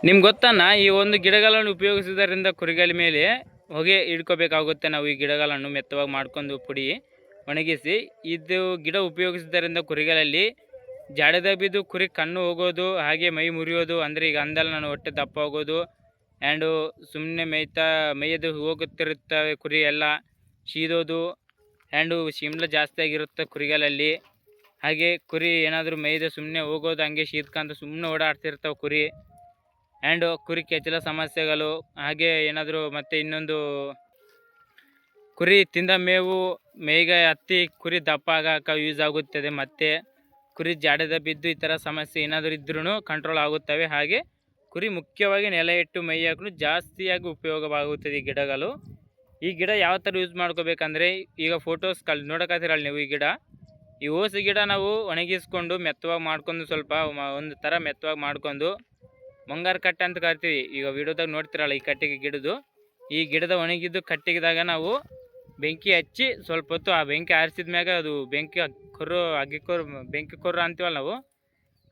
ನಿಮ್ಗೆ ಗೊತ್ತನ್ನ ಈ ಒಂದು ಗಿಡಗಳನ್ನು ಉಪಯೋಗಿಸುವುದರಿಂದ ಕುರಿಗಳ ಮೇಲೆ ಹೊಗೆ ಹಿಡ್ಕೋಬೇಕಾಗುತ್ತೆ. ನಾವು ಈ ಗಿಡಗಳನ್ನು ಮೆತ್ತವಾಗಿ ಮಾಡ್ಕೊಂಡು ಪುಡಿ ಒಣಗಿಸಿ ಇದು ಗಿಡ ಉಪಯೋಗಿಸುವುದರಿಂದ ಕುರಿಗಳಲ್ಲಿ ಜಾಡದ ಬಿದ್ದು ಕುರಿ ಕಣ್ಣು ಹೋಗೋದು, ಹಾಗೆ ಮೈ ಮುರಿಯೋದು, ಅಂದರೆ ಈಗ ಅಂದಲ್ಲ ನಾನು ಹೊಟ್ಟೆ ದಪ್ಪ ಹೋಗೋದು ಆ್ಯಂಡು ಸುಮ್ಮನೆ ಮೈಯದು ಹೋಗುತ್ತಿರುತ್ತವೆ ಕುರಿ ಎಲ್ಲ ಶೀದೋದು ಆ್ಯಂಡು ಶಿಮ್ಲ ಜಾಸ್ತಿ ಆಗಿರುತ್ತೆ ಕುರಿಗಳಲ್ಲಿ. ಹಾಗೆ ಕುರಿ ಏನಾದರೂ ಮೈದ ಸುಮ್ಮನೆ ಹೋಗೋದು, ಹಂಗೆ ಶೀದ್ಕಂತ ಸುಮ್ಮನೆ ಓಡಾಡ್ತಿರ್ತಾವೆ ಕುರಿ ಆ್ಯಂಡ್ ಕುರಿ ಕೆಚ್ಚಲ ಸಮಸ್ಯೆಗಳು. ಹಾಗೆ ಏನಾದರೂ ಮತ್ತು ಇನ್ನೊಂದು ಕುರಿ ತಿಂದ ಮೇವು ಮೈಗೆ ಹತ್ತಿ ಕುರಿ ದಪ್ಪ ಆಗೋಕೆ ಯೂಸ್ ಆಗುತ್ತದೆ. ಮತ್ತು ಕುರಿ ಜಾಡದ ಬಿದ್ದು ಈ ಥರ ಸಮಸ್ಯೆ ಏನಾದರೂ ಇದ್ರೂ ಕಂಟ್ರೋಲ್ ಆಗುತ್ತವೆ. ಹಾಗೆ ಕುರಿ ಮುಖ್ಯವಾಗಿ ನೆಲ ಇಟ್ಟು ಮೈಯಾಕಲು ಜಾಸ್ತಿಯಾಗಿ ಉಪಯೋಗವಾಗುತ್ತದೆ ಈ ಗಿಡಗಳು. ಈ ಗಿಡ ಯಾವ ಥರ ಯೂಸ್ ಮಾಡ್ಕೋಬೇಕಂದ್ರೆ, ಈಗ ಫೋಟೋಸ್ ನೋಡೋಕತ್ತೀರಲ್ಲ ನೀವು, ಈ ಗಿಡ ಈ ಓಸಿ ಗಿಡ ನಾವು ಒಣಗಿಸ್ಕೊಂಡು ಮೆತ್ತವಾಗಿ ಮಾಡ್ಕೊಂಡು ಸ್ವಲ್ಪ ಒಂದು ಥರ ಮೆತ್ತವಾಗಿ ಮಾಡ್ಕೊಂಡು ಮುಂಗಾರು ಕಟ್ಟೆ ಅಂತ ಕರಿತೀವಿ. ಈಗ ವಿಡಿಯೋದಾಗ ನೋಡ್ತಿರಲ್ಲ ಈ ಕಟ್ಟಿಗೆ ಗಿಡದು, ಈ ಗಿಡದ ಒಣಗಿದ್ದು ಕಟ್ಟಿಗೆದಾಗ ನಾವು ಬೆಂಕಿ ಹಚ್ಚಿ ಸ್ವಲ್ಪ ಹೊತ್ತು ಆ ಬೆಂಕಿ ಆರಿಸಿದ ಮ್ಯಾಗ ಅದು ಬೆಂಕಿ ಬೆಂಕಿ ಕೊರ್ರು ಅಂತೀವಲ್ಲ ನಾವು,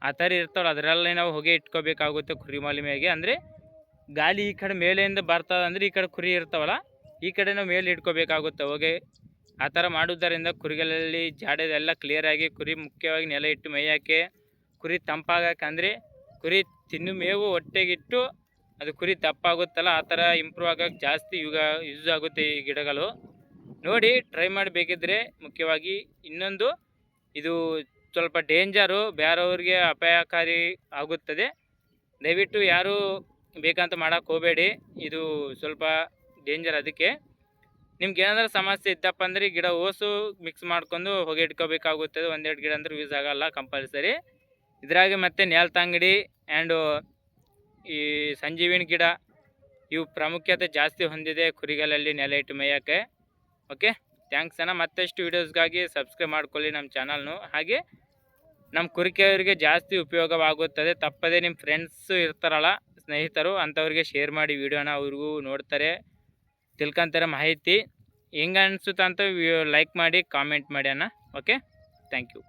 ಆ ಥರ ಇರ್ತಾವಲ್ಲ ಅದರಲ್ಲೇ ನಾವು ಹೊಗೆ ಇಟ್ಕೋಬೇಕಾಗುತ್ತೆ ಕುರಿ ಮಾಲಿ ಮ್ಯಾಗೆ. ಅಂದರೆ ಗಾಳಿ ಈ ಕಡೆ ಮೇಲೆಯಿಂದ ಬರ್ತದೆ ಅಂದರೆ ಈ ಕಡೆ ಕುರಿ ಇರ್ತಾವಲ್ಲ ಈ ಕಡೆ ನಾವು ಮೇಲೆ ಇಟ್ಕೋಬೇಕಾಗುತ್ತೆ ಹೊಗೆ. ಆ ಥರ ಮಾಡುವುದರಿಂದ ಕುರಿಗಳಲ್ಲಿ ಜಾಡದೆಲ್ಲ ಕ್ಲಿಯರಾಗಿ ಕುರಿ ಮುಖ್ಯವಾಗಿ ನೆಲ ಇಟ್ಟು ಮೇಯಕ್ಕೆ, ಕುರಿ ತಂಪಾಗಕ್ಕೆ, ಅಂದರೆ ಕುರಿ ತಿನ್ನು ಮೇವು ಹೊಟ್ಟೆಗಿಟ್ಟು ಅದು ಕುರಿ ದಪ್ಪಾಗುತ್ತಲ್ಲ ಆ ಥರ ಇಂಪ್ರೂವ್ ಆಗೋಕ್ಕೆ ಜಾಸ್ತಿ ಯೂಸ್ ಆಗುತ್ತೆ ಈ ಗಿಡಗಳು. ನೋಡಿ ಟ್ರೈ ಮಾಡಿ ಬೇಕಿದ್ದರೆ. ಮುಖ್ಯವಾಗಿ ಇನ್ನೊಂದು, ಇದು ಸ್ವಲ್ಪ ಡೇಂಜರು, ಬೇರೆಯವ್ರಿಗೆ ಅಪಾಯಕಾರಿ ಆಗುತ್ತದೆ. ದಯವಿಟ್ಟು ಯಾರೂ ಬೇಕಂತ ಮಾಡೋಕ್ಕೆ ಹೋಗಬೇಡಿ, ಇದು ಸ್ವಲ್ಪ ಡೇಂಜರ್. ಅದಕ್ಕೆ ನಿಮ್ಗೆ ಏನಾದರೂ ಸಮಸ್ಯೆ ಇದ್ದಪ್ಪ ಅಂದರೆ ಗಿಡ ಓಸು ಮಿಕ್ಸ್ ಮಾಡ್ಕೊಂಡು ಹೊಗೆ ಇಟ್ಕೋಬೇಕಾಗುತ್ತದೆ. ಒಂದೆರಡು ಗಿಡ ಅಂದ್ರೆ ಯೂಸ್ ಆಗೋಲ್ಲ ಕಂಪಲ್ಸರಿ. ಇದ್ರಾಗೆ ಮತ್ತು ನೇಲ್ತಂಗಡಿ ಆ್ಯಂಡು ಈ ಸಂಜೀವಿನಿ ಗಿಡ ಇವು ಪ್ರಾಮುಖ್ಯತೆ ಜಾಸ್ತಿ ಹೊಂದಿದೆ ಕುರಿಗಳಲ್ಲಿ ನೆಲ ಇಟ್ಟು ಮೇಯೋಕ್ಕೆ. ಓಕೆ, ಥ್ಯಾಂಕ್ಸ್ ಅಣ್ಣ. ಮತ್ತಷ್ಟು ವೀಡಿಯೋಸ್ಗಾಗಿ ಸಬ್ಸ್ಕ್ರೈಬ್ ಮಾಡ್ಕೊಳ್ಳಿ ನಮ್ಮ ಚಾನಲ್ನು. ಹಾಗೆ ನಮ್ಮ ಕುರಿಕೆಯವರಿಗೆ ಜಾಸ್ತಿ ಉಪಯೋಗವಾಗುತ್ತದೆ. ತಪ್ಪದೇ ನಿಮ್ಮ ಫ್ರೆಂಡ್ಸು ಇರ್ತಾರಲ್ಲ, ಸ್ನೇಹಿತರು, ಅಂಥವ್ರಿಗೆ ಶೇರ್ ಮಾಡಿ ವಿಡಿಯೋನ, ಅವ್ರಿಗೂ ನೋಡ್ತಾರೆ, ತಿಳ್ಕೊಂತಾರೆ ಮಾಹಿತಿ. ಹೆಂಗೆ ಅನಿಸುತ್ತೆ ಅಂತ ಲೈಕ್ ಮಾಡಿ ಕಾಮೆಂಟ್ ಮಾಡಿ ಅಣ್ಣ. Okay, thank you.